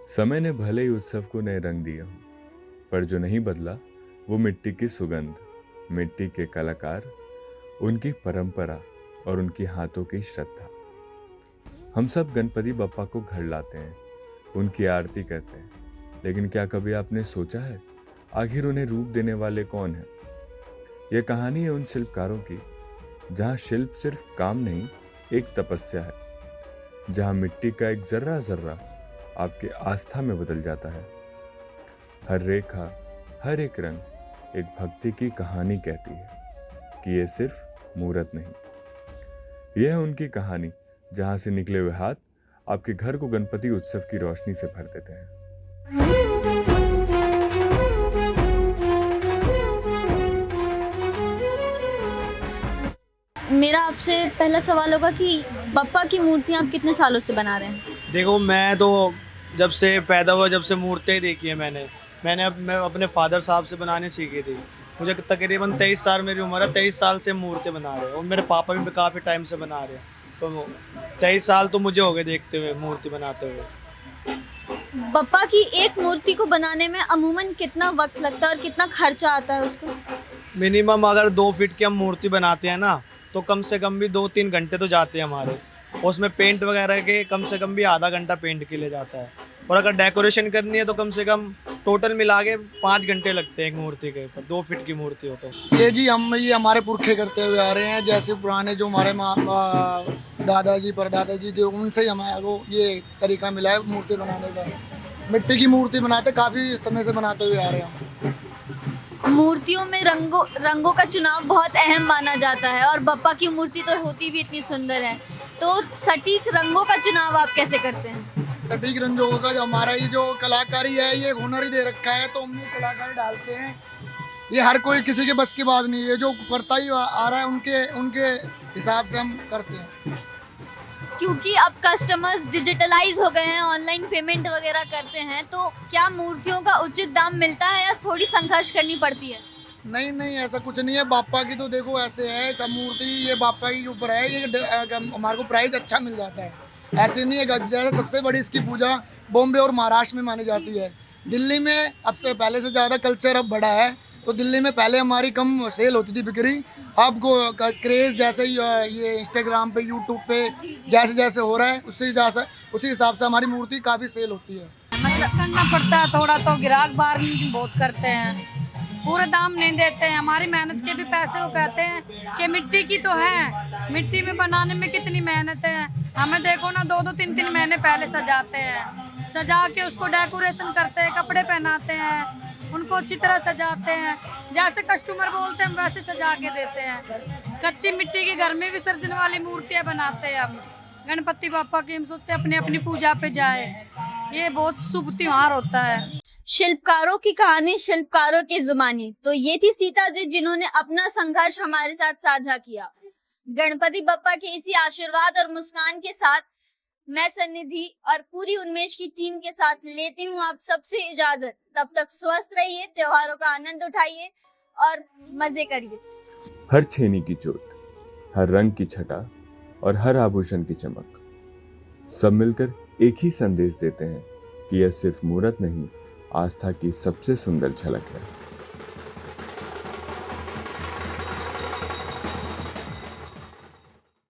समय ने भले ही उत्सव को नए रंग दिए हों, पर जो नहीं बदला वो मिट्टी की सुगंध, मिट्टी के कलाकार, उनकी परंपरा और उनकी हाथों की श्रद्धा। हम सब गणपति बप्पा को घर लाते हैं, उनकी आरती करते हैं, लेकिन क्या कभी आपने सोचा है आखिर उन्हें रूप देने वाले कौन हैं? यह कहानी है उन शिल्पकारों की जहां शिल्प सिर्फ काम नहीं, एक तपस्या है, जहां मिट्टी का एक जर्रा जर्रा आपके आस्था में बदल जाता है। हर रेखा, हर एक रंग एक भक्ति की कहानी कहती है कि ये सिर्फ मूर्त नहीं, यह है उनकी कहानी जहां से निकले हुए हाथ आपके घर को गणपति उत्सव की रोशनी से भर देते हैं। मेरा आपसे पहला सवाल होगा कि बप्पा की मूर्तियाँ आप कितने सालों से बना रहे हैं? देखो, मैं तो जब से पैदा हुआ, जब से मूर्तें देखी है मैं अपने फादर साहब से बनाने सीखी थी। मुझे तकरीबन 23 साल मेरी उम्र है, 23 साल से मूर्तें बना रहे हैं और मेरे पापा भी काफ़ी टाइम से बना रहे हैं। तो 23 साल तो मुझे हो गए देखते हुए, मूर्ति बनाते हुए। बप्पा की एक मूर्ति को बनाने में अमूमन कितना वक्त लगता है और कितना खर्चा आता है उसको? मिनिमम अगर 2 फीट की हम मूर्ति बनाते हैं ना, तो कम से कम भी 2-3 घंटे तो जाते हैं हमारे। उसमें पेंट वगैरह के कम से कम भी आधा घंटा पेंट के लिए जाता है, और अगर डेकोरेशन करनी है तो कम से कम टोटल मिला के 5 घंटे लगते हैं एक मूर्ति के ऊपर। 2 फीट की मूर्ति हो तो ये हमारे पुरखे करते हुए आ रहे हैं। जैसे पुराने जो हमारे दादाजी परदादाजी थे, उनसे ही हमारे को ये तरीका मिला है मूर्ति बनाने का। मिट्टी की मूर्ति बनाते काफ़ी समय से बनाते हुए आ रहे हैं। मूर्तियों में रंगों का चुनाव बहुत अहम माना जाता है और बप्पा की मूर्ति तो होती भी इतनी सुंदर है, तो सटीक रंगों का चुनाव आप कैसे करते हैं? सटीक रंगों का जो हमारा ये जो कलाकारी है, ये हुनर ही दे रखा है, तो हम ये कलाकारी डालते हैं। ये हर कोई किसी के बस की बात नहीं है, जो करता ही आ रहा है उनके हिसाब से हम करते हैं। क्योंकि अब कस्टमर्स डिजिटलाइज हो गए हैं, ऑनलाइन पेमेंट वगैरह करते हैं, तो क्या मूर्तियों का उचित दाम मिलता है या थोड़ी संघर्ष करनी पड़ती है? नहीं, ऐसा कुछ नहीं है। बाप्पा की तो देखो ऐसे है, सब मूर्ति ये बाप्पा के ऊपर है, ये हमारे को प्राइस अच्छा मिल जाता है। ऐसे नहीं है। जैसे सबसे बड़ी इसकी पूजा बॉम्बे और महाराष्ट्र में मानी जाती है। दिल्ली में अब से पहले से ज़्यादा कल्चर अब बढ़ा है, तो दिल्ली में पहले हमारी कम सेल होती थी, बिक्री। अब क्रेज़ जैसे ये इंस्टाग्राम पे, यूट्यूब पे जैसे जैसे हो रहा है, उसी हिसाब से हमारी मूर्ति काफ़ी सेल होती है। मतलब करना पड़ता है थोड़ा, तो ग्राहक बार्गेनिंग बहुत करते हैं, पूरे दाम नहीं देते हैं। हमारी मेहनत के भी पैसे वो कहते हैं कि मिट्टी की तो है, मिट्टी में बनाने में कितनी मेहनत है। हमें देखो ना, 2-2, 3-3 महीने पहले सजाते हैं, सजा के उसको डेकोरेशन करते हैं, कपड़े पहनाते हैं, उनको अच्छी तरह सजाते हैं, जैसे कस्टमर बोलते हैं वैसे सजा के देते हैं। कच्ची मिट्टी की घर में विसर्जन वाली मूर्तियाँ बनाते हैं हम। गणपति बाप्पा की हम सोचते हैं अपनी अपनी पूजा पे जाए, ये बहुत शुभ त्योहार होता है। शिल्पकारों की कहानी, शिल्पकारों की जुबानी। तो ये थी सीता जी, जिन्होंने अपना संघर्ष हमारे साथ साझा किया। गणपति बप्पा के इसी आशीर्वाद और मुस्कान के साथ मैं सन्निधि और पूरी उन्मेष की टीम के साथ लेती हूँ आप सबसे इजाजत। तब तक स्वस्थ रहिए, त्योहारों का आनंद उठाइए और मजे करिए। हर छेनी की चोट, हर रंग की छटा और हर आभूषण की चमक, सब मिलकर एक ही संदेश देते हैं कि यह सिर्फ मूर्त नहीं, आस्था की सबसे सुंदर झलक है।